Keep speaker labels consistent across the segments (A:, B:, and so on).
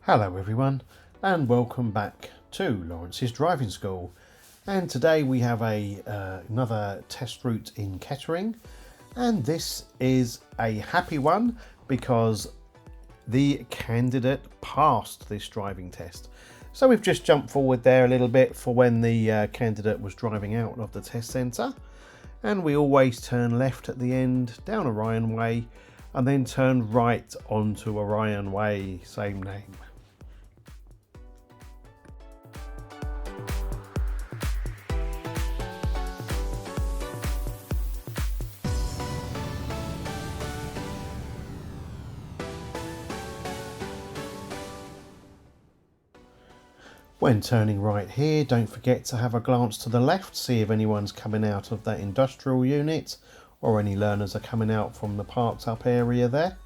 A: Hello everyone and welcome back to Lawrence's Driving School, and today we have another test route in Kettering, and this is a happy one because the candidate passed this driving test. So we've just jumped forward there a little bit for when the candidate was driving out of the test centre, and we always turn left at the end down Orion Way and then turn right onto Orion Way, same name. When turning right here, don't forget to have a glance to the left, see if anyone's coming out of that industrial unit or any learners are coming out from the parked up area there.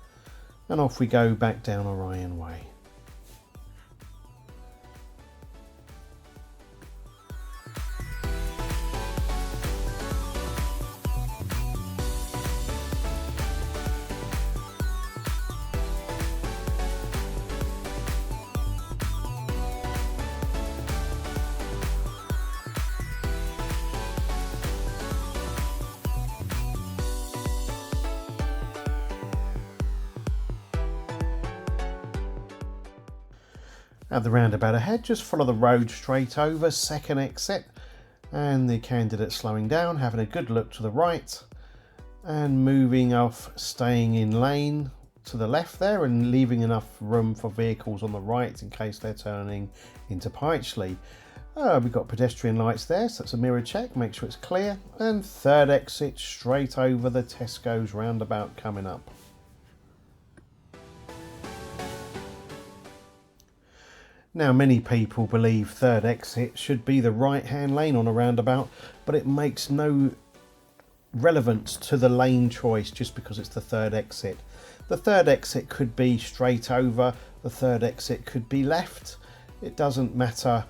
A: And off we go back down Orion Way. At the roundabout ahead, just follow the road straight over, second exit, and the candidate slowing down, having a good look to the right and moving off, staying in lane to the left there and leaving enough room for vehicles on the right in case they're turning into Pytchley. We've got pedestrian lights there, so it's a mirror check, make sure it's clear, and third exit straight over the Tesco's roundabout coming up. Now, many people believe third exit should be the right hand lane on a roundabout, but it makes no relevance to the lane choice just because it's the third exit. The third exit could be straight over, the third exit could be left. It doesn't matter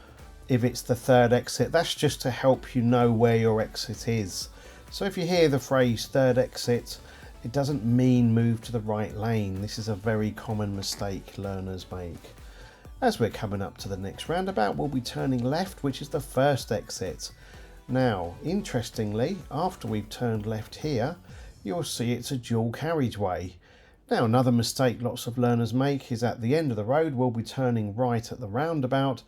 A: if it's the third exit, that's just to help you know where your exit is. So if you hear the phrase third exit, it doesn't mean move to the right lane. This is a very common mistake learners make. As we're coming up to the next roundabout, we'll be turning left, which is the first exit. Now, interestingly, after we've turned left here, you'll see it's a dual carriageway. Now, another mistake lots of learners make is at the end of the road, we'll be turning right at the roundabout,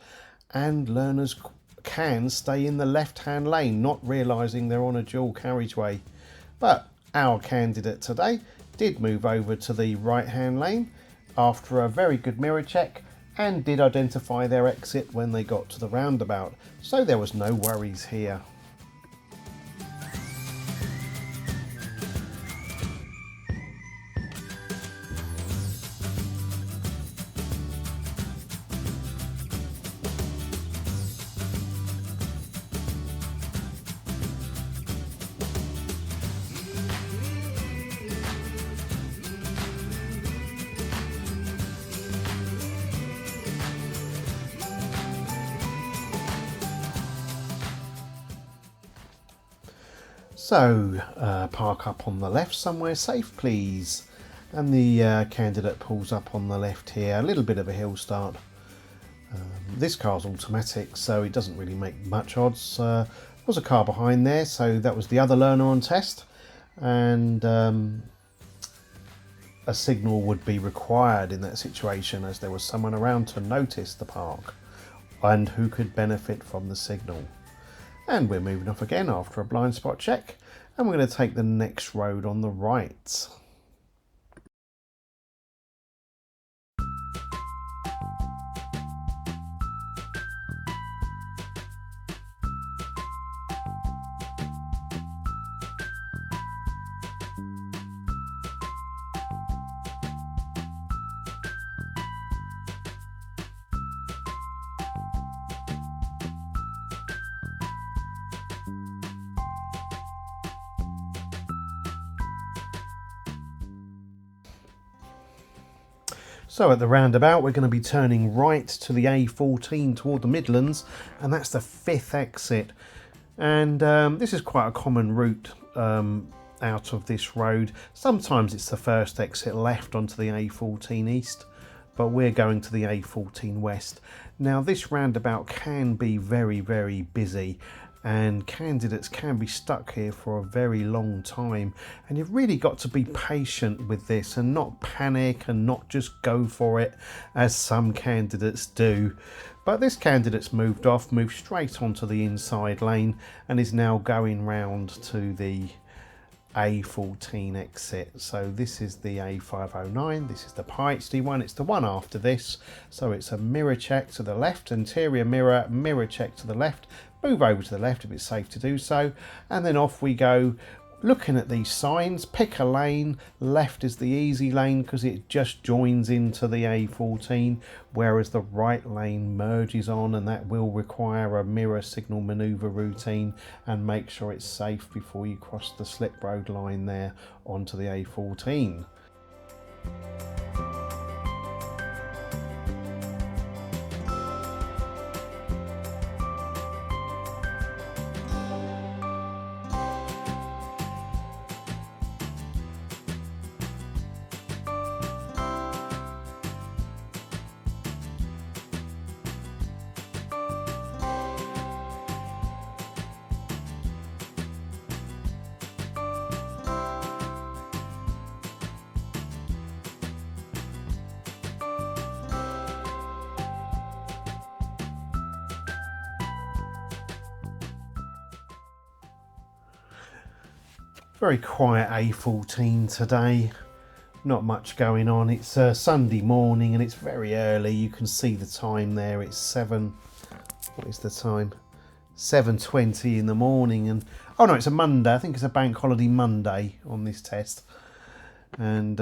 A: and learners can stay in the left-hand lane, not realising they're on a dual carriageway. But our candidate today did move over to the right-hand lane after a very good mirror check, and did identify their exit when they got to the roundabout, so there was no worries here. So, park up on the left somewhere safe, please. And the candidate pulls up on the left here, a little bit of a hill start. This car's automatic, so it doesn't really make much odds. There was a car behind there, so that was the other learner on test. And a signal would be required in that situation, as there was someone around to notice the park and who could benefit from the signal. And we're moving off again after a blind spot check, and we're going to take the next road on the right. So at the roundabout, we're going to be turning right to the A14 toward the Midlands, and that's the fifth exit. And this is quite a common route out of this road. Sometimes it's the first exit left onto the A14 East, but we're going to the A14 West. Now this roundabout can be very, very busy, and candidates can be stuck here for a very long time, and you've really got to be patient with this and not panic and not just go for it as some candidates do. But this candidate's moved straight onto the inside lane and is now going round to the A14 exit. So this is the A509, this is the Pikesty one, it's the one after this. So it's a mirror check to the left, interior mirror, mirror check to the left, move over to the left if it's safe to do so, and then off we go. Looking at these signs, pick a lane. Left is the easy lane because it just joins into the A14, whereas the right lane merges on, and that will require a mirror signal manoeuvre routine, and make sure it's safe before you cross the slip road line there onto the A14. Very quiet A14 today, not much going on. It's a Sunday morning and it's very early. You can see the time there, it's what is the time? 7:20 in the morning, and oh no, it's a Monday. I think it's a bank holiday Monday on this test. And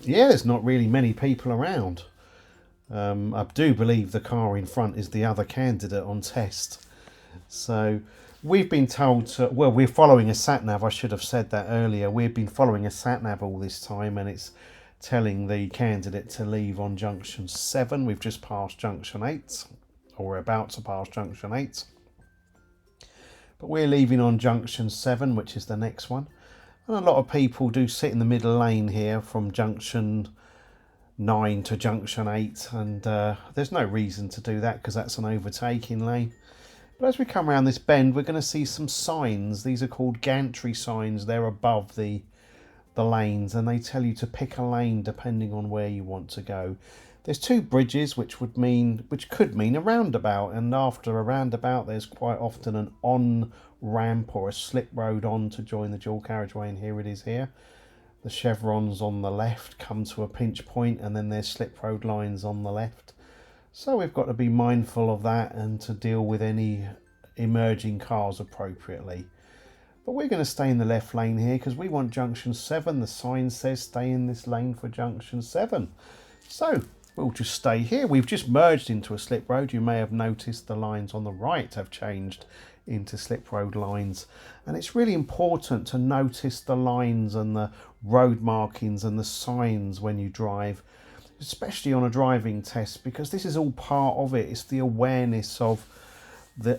A: yeah, there's not really many people around. I do believe the car in front is the other candidate on test. So we've been told to, well, we're following a sat-nav. I should have said that earlier. We've been following a sat-nav all this time, and it's telling the candidate to leave on junction 7. We've just passed junction 8, or we're about to pass junction 8. But we're leaving on junction 7, which is the next one. And a lot of people do sit in the middle lane here from junction 9 to junction 8, and there's no reason to do that because that's an overtaking lane. But as we come around this bend, we're going to see some signs. These are called gantry signs. They're above the lanes, and they tell you to pick a lane depending on where you want to go. There's 2 bridges, which could mean a roundabout, and after a roundabout there's quite often an on ramp or a slip road on to join the dual carriageway, and here it is here. The chevrons on the left come to a pinch point, and then there's slip road lines on the left. So we've got to be mindful of that and to deal with any emerging cars appropriately. But we're going to stay in the left lane here because we want junction 7. The sign says stay in this lane for junction 7. So we'll just stay here. We've just merged into a slip road. You may have noticed the lines on the right have changed into slip road lines. And it's really important to notice the lines and the road markings and the signs when you drive, especially on a driving test, because this is all part of it. It's the awareness of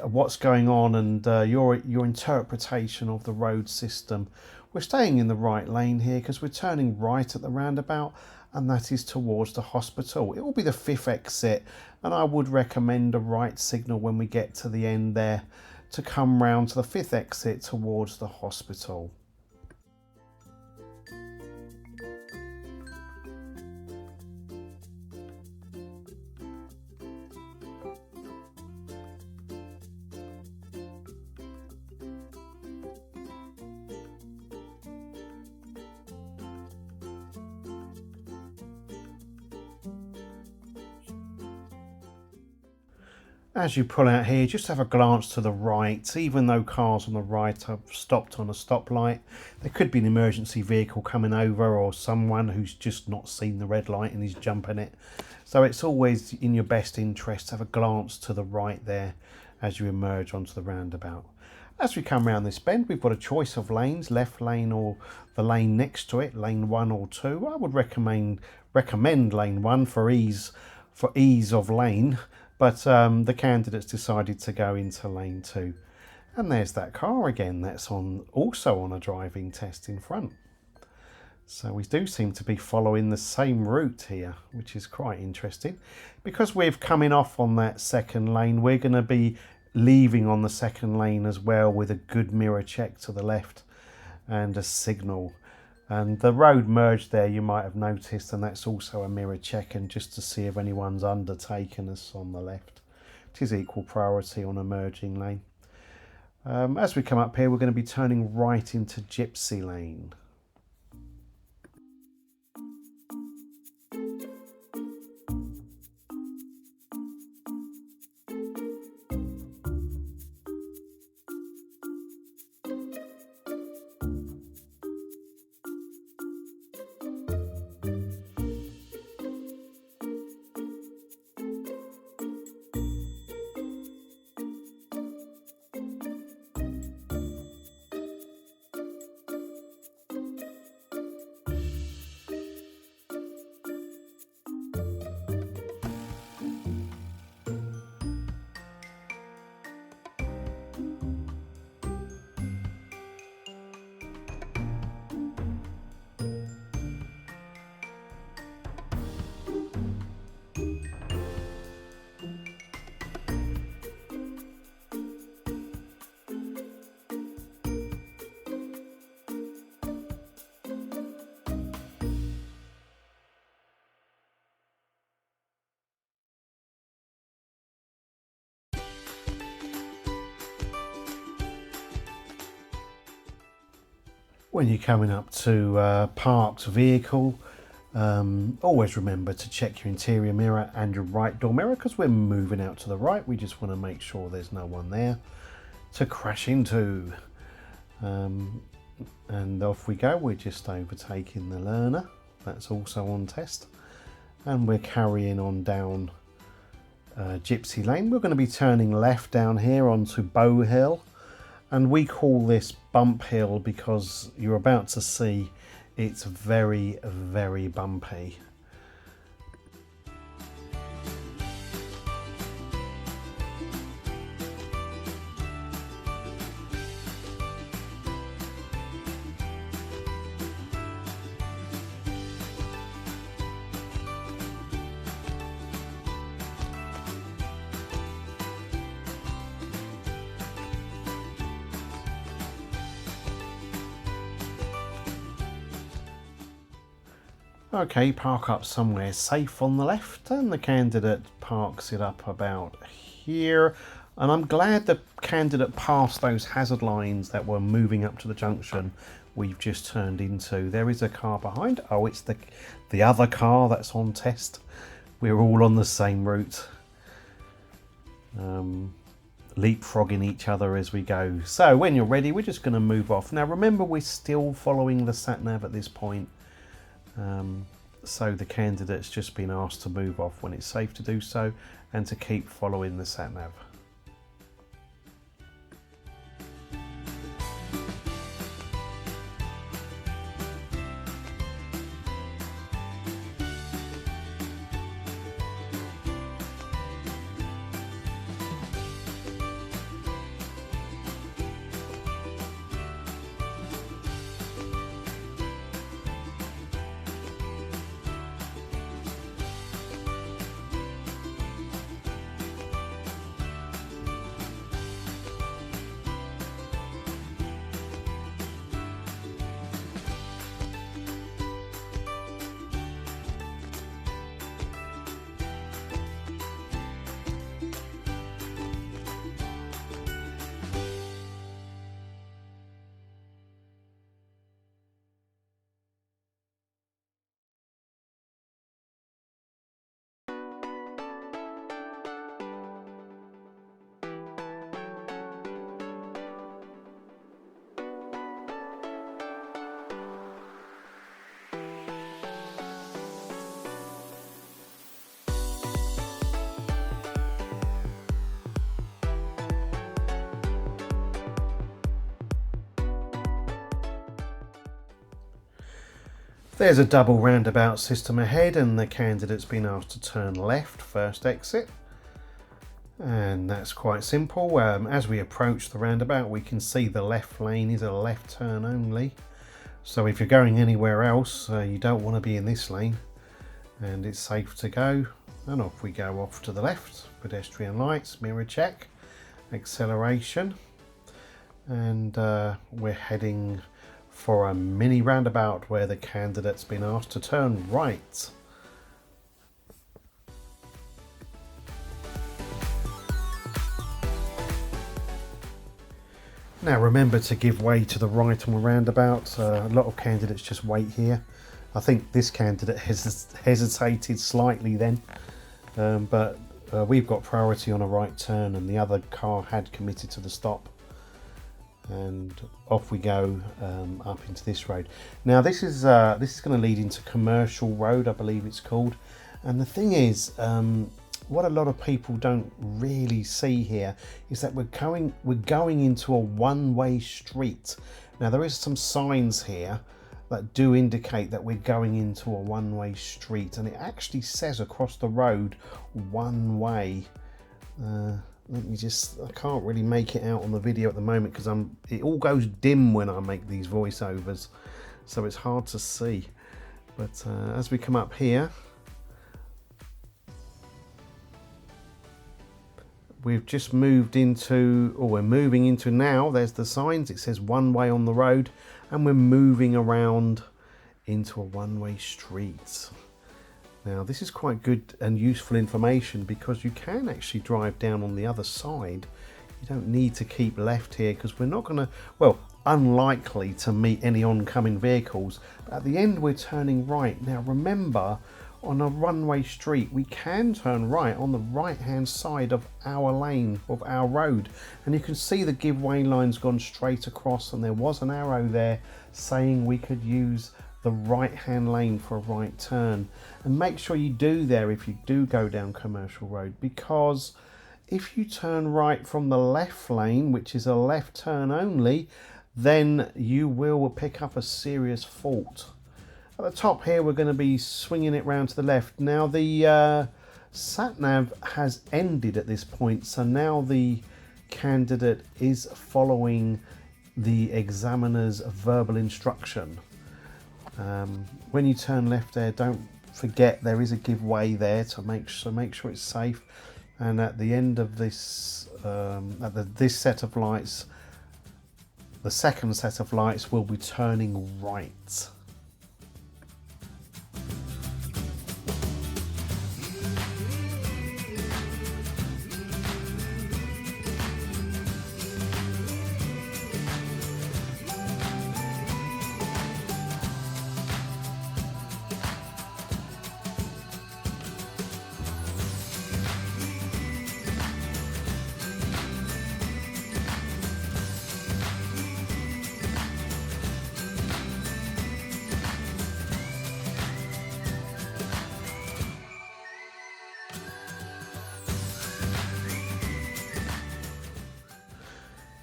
A: what's going on and your interpretation of the road system. We're staying in the right lane here because we're turning right at the roundabout, and that is towards the hospital. It will be the 5th exit, and I would recommend a right signal when we get to the end there to come round to the 5th exit towards the hospital. As you pull out here, just have a glance to the right. Even though cars on the right have stopped on a stoplight, there could be an emergency vehicle coming over or someone who's just not seen the red light and is jumping it. So it's always in your best interest to have a glance to the right there as you emerge onto the roundabout. As we come around this bend, we've got a choice of lanes, left lane or the lane next to it, lane 1 or 2. I would recommend lane 1 for ease of lane. But the candidates decided to go into lane 2. And there's that car again. That's also on a driving test in front. So we do seem to be following the same route here, which is quite interesting. Because we're coming off on that second lane, we're going to be leaving on the second lane as well with a good mirror check to the left and a signal. And the road merged there, you might have noticed, and that's also a mirror check, and just to see if anyone's undertaken us on the left. It is equal priority on a merging lane. As we come up here, we're going to be turning right into Gypsy Lane. When you're coming up to a parked vehicle, always remember to check your interior mirror and your right door mirror, because we're moving out to the right. We just want to make sure there's no one there to crash into. And off we go. We're just overtaking the learner. That's also on test. And we're carrying on down Gypsy Lane. We're going to be turning left down here onto Bow Hill. And we call this Bump Hill because you're about to see it's very, very bumpy. Okay, park up somewhere safe on the left, and the candidate parks it up about here. And I'm glad the candidate passed those hazard lines that were moving up to the junction we've just turned into. There is a car behind. Oh, it's the other car that's on test. We're all on the same route. Leapfrogging each other as we go. So when you're ready, we're just going to move off. Now remember, we're still following the sat-nav at this point. So the candidate's just been asked to move off when it's safe to do so, and to keep following the sat-nav. There's a double roundabout system ahead, and the candidate's been asked to turn left, first exit. And that's quite simple. As we approach the roundabout, we can see the left lane is a left turn only. So if you're going anywhere else, you don't want to be in this lane, and it's safe to go. And off we go off to the left. Pedestrian lights, mirror check, acceleration, and we're heading for a mini roundabout where the candidate's been asked to turn right. Now remember to give way to the right on the roundabout. A lot of candidates just wait here. I think this candidate hesitated slightly then, but we've got priority on a right turn, and the other car had committed to the stop. And off we go up into this road. Now this is going to lead into Commercial Road, I believe it's called. And the thing is, what a lot of people don't really see here is that we're going into a one-way street. Now there is some signs here that do indicate that we're going into a one-way street, and it actually says across the road one way. Let me just, I can't really make it out on the video at the moment because it all goes dim when I make these voiceovers, so it's hard to see. But as we come up here, we've just moved into, or we're moving into now, there's the signs, it says one way on the road, and we're moving around into a one-way street. Now this is quite good and useful information because you can actually drive down on the other side. You don't need to keep left here because we're not going to, well, unlikely to meet any oncoming vehicles. But at the end we're turning right. Now remember, on a one-way street we can turn right on the right hand side of our lane, of our road, and you can see the give way line's gone straight across, and there was an arrow there saying we could use the right hand lane for a right turn. And make sure you do there if you do go down Commercial Road, because if you turn right from the left lane, which is a left turn only, then you will pick up a serious fault. At the top here we're going to be swinging it round to the left. Now the sat-nav has ended at this point, so now the candidate is following the examiner's verbal instruction. When you turn left there, don't forget there is a give way there to make sure it's safe. And at the end of this this set of lights, the second set of lights will be turning right.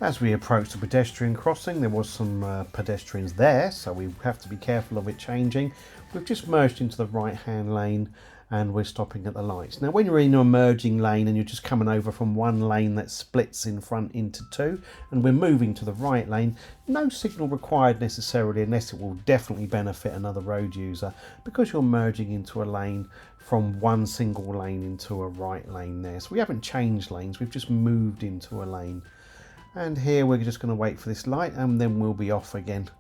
A: As we approach the pedestrian crossing, there was some pedestrians there, so we have to be careful of it changing. We've just merged into the right hand lane and we're stopping at the lights. Now when you're in a merging lane and you're just coming over from one lane that splits in front into two, and we're moving to the right lane, no signal required necessarily, unless it will definitely benefit another road user, because you're merging into a lane from one single lane into a right lane there. So we haven't changed lanes, we've just moved into a lane. And here we're just going to wait for this light and then we'll be off again.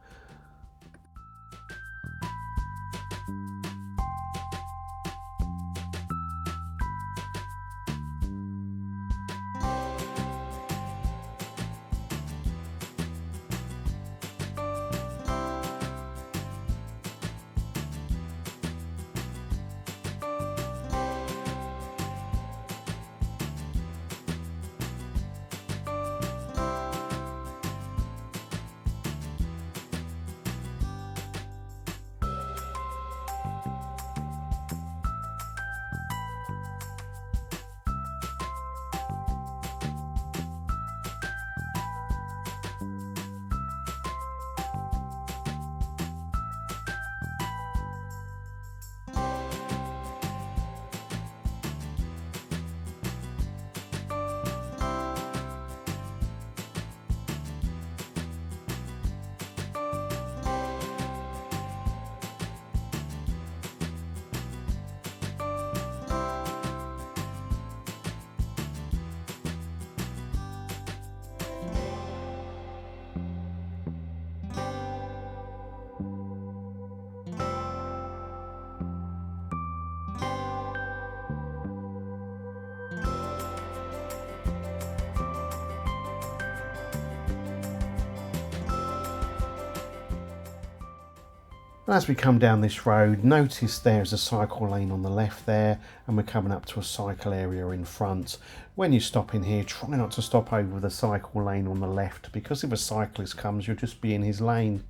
A: And as we come down this road, notice there's a cycle lane on the left there, and we're coming up to a cycle area in front. When you stop in here, try not to stop over the cycle lane on the left, because if a cyclist comes, you'll just be in his lane.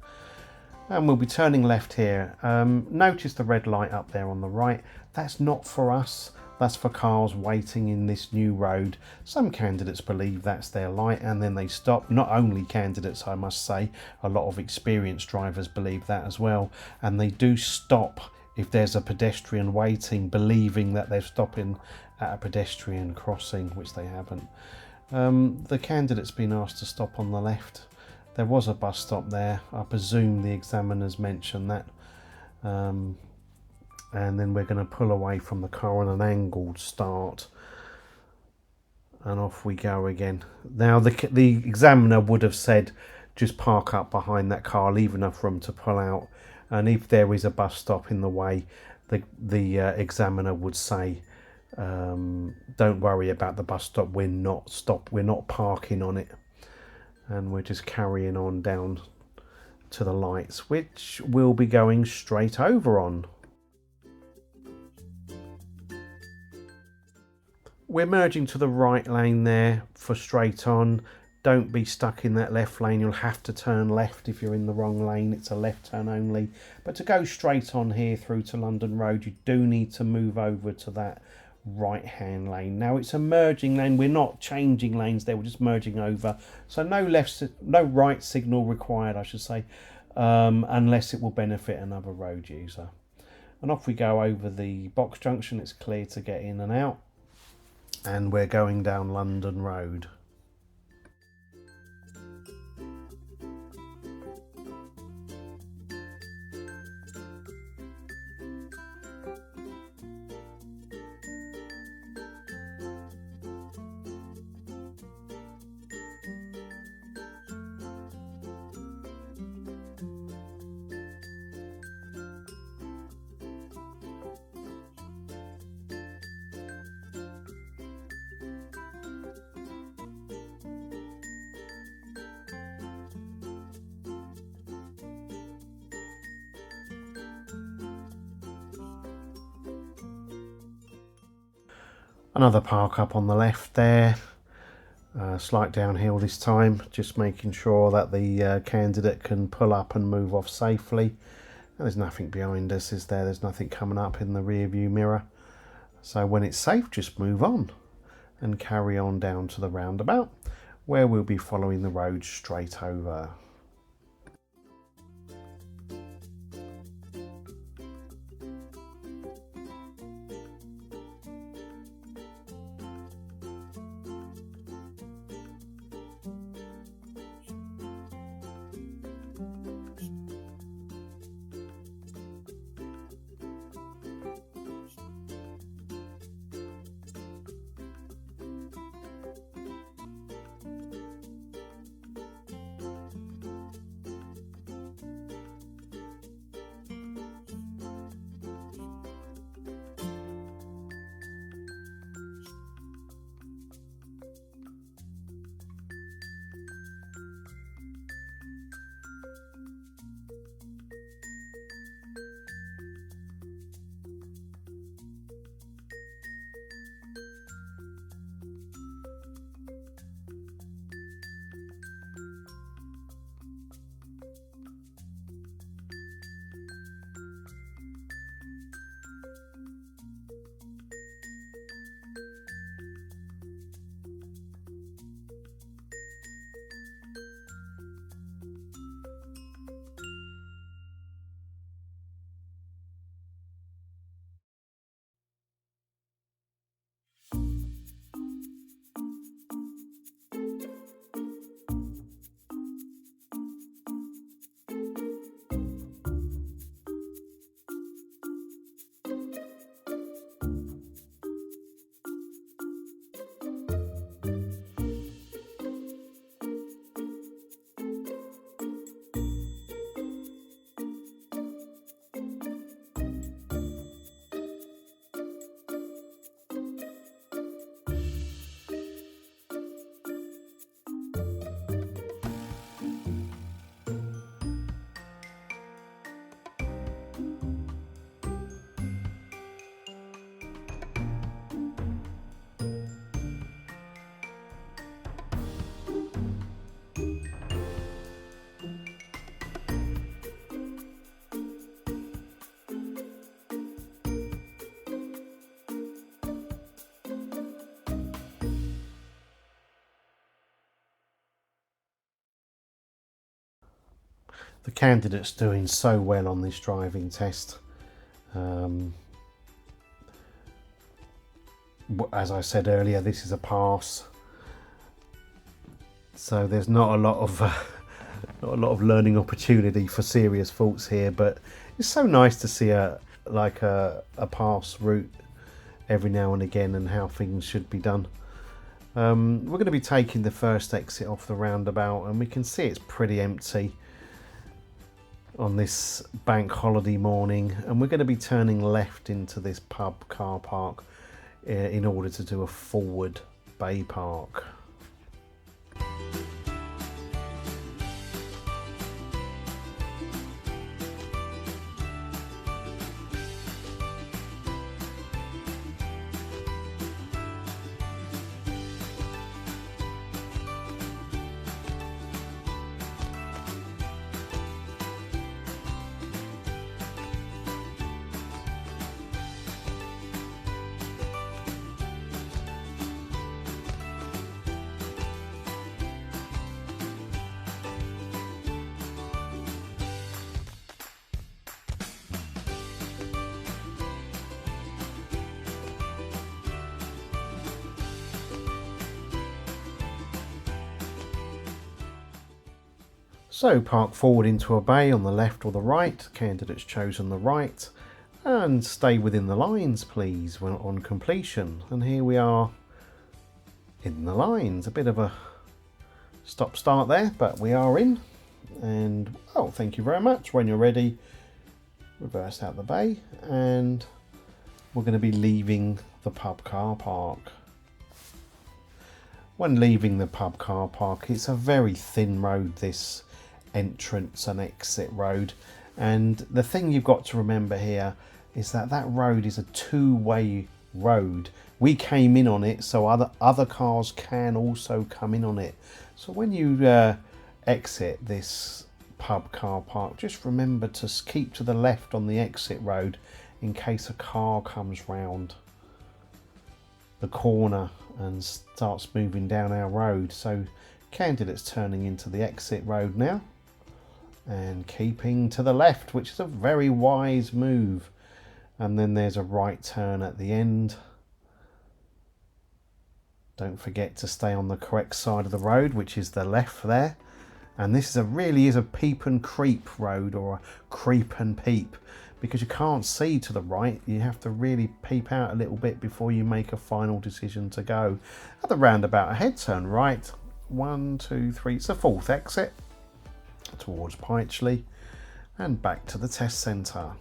A: And we'll be turning left here. Notice the red light up there on the right. That's not for us. That's for cars waiting in this new road. Some candidates believe that's their light and then they stop. Not only candidates, I must say, a lot of experienced drivers believe that as well. And they do stop if there's a pedestrian waiting, believing that they're stopping at a pedestrian crossing, which they haven't. The candidate's been asked to stop on the left. There was a bus stop there. I presume the examiners mentioned that. And then we're going to pull away from the car on an angled start, and off we go again. Now the examiner would have said just park up behind that car, leave enough room to pull out, and if there is a bus stop in the way, the examiner would say don't worry about the bus stop, we're not parking on it, and we're just carrying on down to the lights, which we'll be going straight over on. We're merging to the right lane there for straight on. Don't be stuck in that left lane. You'll have to turn left if you're in the wrong lane. It's a left turn only. But to go straight on here through to London Road, you do need to move over to that right hand lane. Now it's a merging lane. We're not changing lanes there. We're just merging over. So no right signal required, I should say, unless it will benefit another road user. And off we go over the box junction. It's clear to get in and out. And we're going down London Road. Another park up on the left there, slight downhill this time, just making sure that the candidate can pull up and move off safely. And there's nothing behind us, is there? There's nothing coming up in the rear view mirror. So when it's safe, just move on and carry on down to the roundabout, where we'll be following the road straight over. The candidate's doing so well on this driving test. As I said earlier, this is a pass, so there's not a lot of learning opportunity for serious faults here. But it's so nice to see a pass route every now and again, and how things should be done. We're going to be taking the first exit off the roundabout, and we can see it's pretty empty on this bank holiday morning, and we're going to be turning left into this pub car park in order to do a forward bay park. So park forward into a bay on the left or the right. Candidate's chosen the right, and stay within the lines please when on completion. And here we are in the lines. A bit of a stop start there, but we are in. And oh, thank you very much. When you're ready, reverse out the bay, and we're going to be leaving the pub car park. When leaving the pub car park, it's a very thin road, this entrance and exit road, and the thing you've got to remember here is that that road is a two-way road. We came in on it, so other cars can also come in on it. So when you exit this pub car park, just remember to keep to the left on the exit road in case a car comes round the corner and starts moving down our road. So candidate's turning into the exit road now and keeping to the left, which is a very wise move. And then there's a right turn at the end. Don't forget to stay on the correct side of the road, which is the left there. And this is really is a peep and creep road, or a creep and peep, because you can't see to the right. You have to really peep out a little bit before you make a final decision to go. At the roundabout ahead, turn right. 1, 2, 3. It's the fourth exit towards Pytchley and back to the test centre.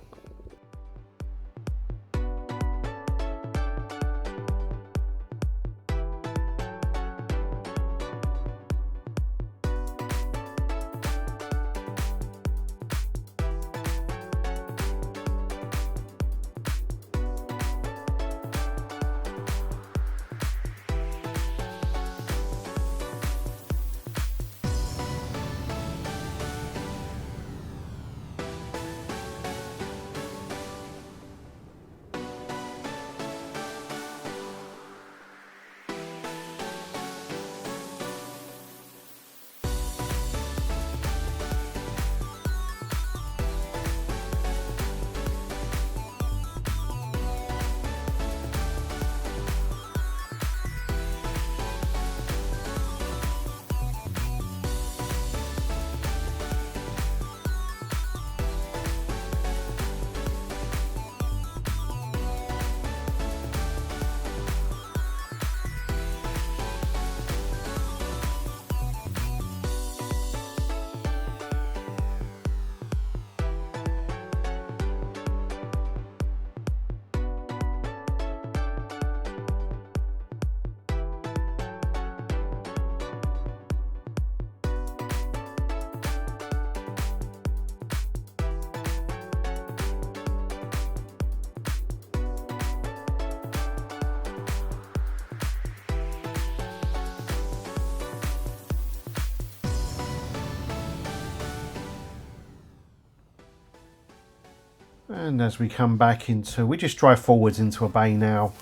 A: And as we come back into, we just drive forwards into a bay now.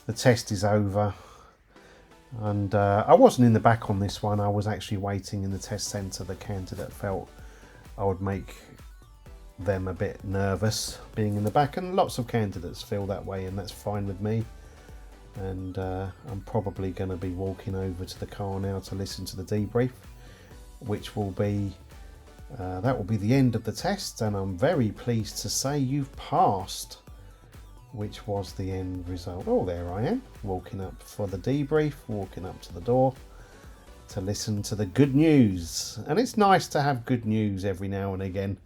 A: The test is over. And I wasn't in the back on this one. I was actually waiting in the test centre. The candidate felt I would make them a bit nervous being in the back, and lots of candidates feel that way, and that's fine with me. And I'm probably going to be walking over to the car now to listen to the debrief, which will be that will be the end of the test, and I'm very pleased to say you've passed, which was the end result. Oh, there I am, walking up for the debrief, walking up to the door to listen to the good news. And it's nice to have good news every now and again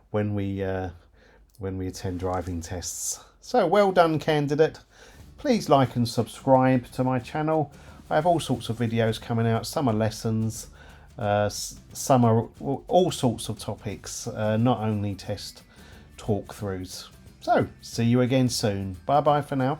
A: when we attend driving tests. So well done, candidate. Please like and subscribe to my channel. I have all sorts of videos coming out. Some are lessons, some are all sorts of topics, not only test talk-throughs. So see you again soon. Bye bye for now.